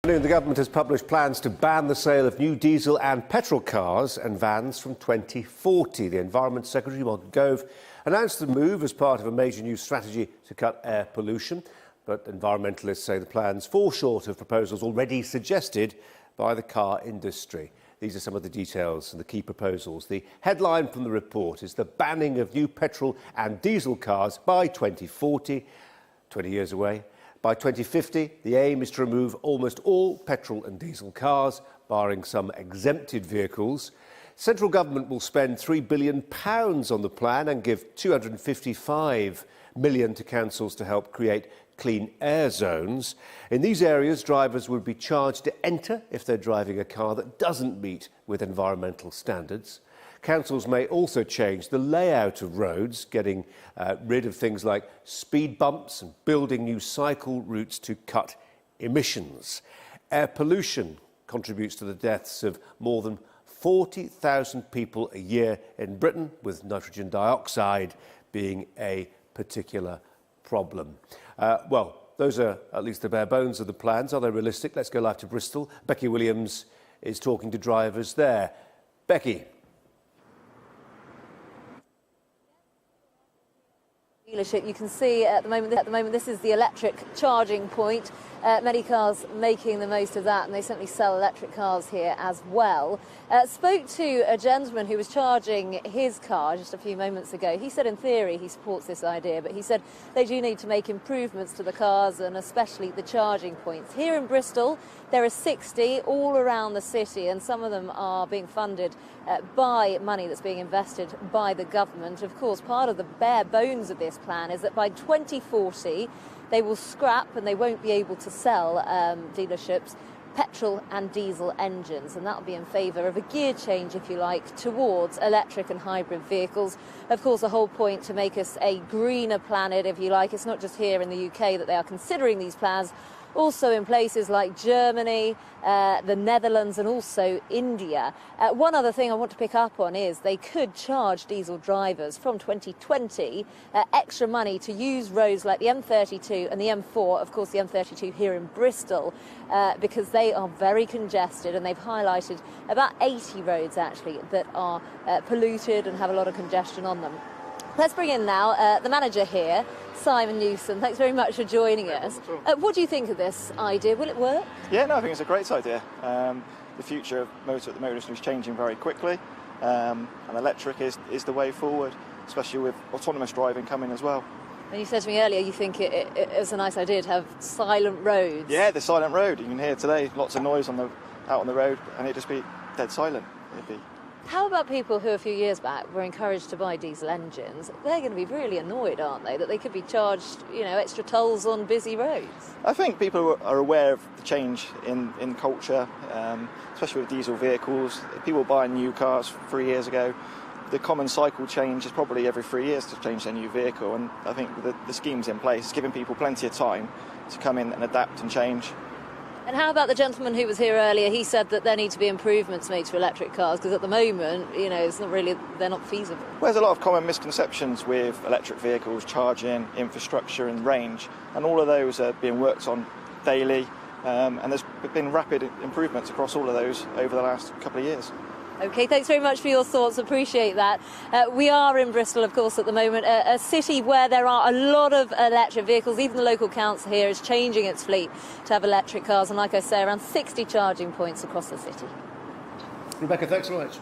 The government has published plans to ban the sale of new diesel and petrol cars and vans from 2040. The Environment Secretary Michael Gove announced the move as part of a major new strategy to cut air pollution. But environmentalists say the plans fall short of proposals already suggested by the car industry. These are some of the details and the key proposals. The headline from the report is the banning of new petrol and diesel cars by 2040, 20 years away. By 2050, the aim is to remove almost all petrol and diesel cars, barring some exempted vehicles. Central government will spend £3 billion on the plan and give £255 million to councils to help create clean air zones. In these areas, drivers would be charged to enter if they're driving a car that doesn't meet with environmental standards. Councils may also change the layout of roads, getting rid of things like speed bumps and building new cycle routes to cut emissions. Air pollution contributes to the deaths of more than 40,000 people a year in Britain, with nitrogen dioxide being a particular problem. Well, those are at least the bare bones of the plans. Are they realistic? Let's go live to Bristol. Becky Williams is talking to drivers there. Becky. Dealership, you can see at the moment this is the electric charging point. Many cars making the most of that, and they certainly sell electric cars here as well. Spoke to a gentleman who was charging his car just a few moments ago. He said in theory he supports this idea, but he said they do need to make improvements to the cars and especially the charging points. Here in Bristol there are 60 all around the city, and some of them are being funded by money that's being invested by the government. Of course, part of the bare bones of this plan is that by 2040 they will scrap and they won't be able to sell dealerships petrol and diesel engines, and that will be in favour of a gear change, if you like, towards electric and hybrid vehicles. Of course, the whole point to make us a greener planet, if you like. It's not just here in the UK that they are considering these plans, also in places like Germany, the Netherlands and also India. One other thing I want to pick up on is they could charge diesel drivers from 2020 extra money to use roads like the M32 and the M4, of course the M32 here in Bristol, because they are very congested, and they've highlighted about 80 roads actually that are polluted and have a lot of congestion on them. Let's bring in now the manager here, Simon Newsom. Thanks very much for joining us. What do you think of this idea? Will it work? Yeah, no, I think it's a great idea. The future of the motor industry is changing very quickly, and electric is the way forward, especially with autonomous driving coming as well. And you said to me earlier you think it's a nice idea to have silent roads. Yeah, the silent road. You can hear today lots of noise out on the road, and it'd just be dead silent. How about people who a few years back were encouraged to buy diesel engines? They're going to be really annoyed, aren't they, that they could be charged, extra tolls on busy roads? I think people are aware of the change in culture, especially with diesel vehicles. People buying new cars 3 years ago. The common cycle change is probably every 3 years to change their new vehicle, and I think the scheme's in place. It's giving people plenty of time to come in and adapt and change. And how about the gentleman who was here earlier? He said that there need to be improvements made to electric cars because at the moment, they're not feasible. Well, there's a lot of common misconceptions with electric vehicles, charging, infrastructure and range, and all of those are being worked on daily, and there's been rapid improvements across all of those over the last couple of years. OK, thanks very much for your thoughts. Appreciate that. We are in Bristol, of course, at the moment, a city where there are a lot of electric vehicles. Even the local council here is changing its fleet to have electric cars. And like I say, around 60 charging points across the city. Rebecca, thanks so much.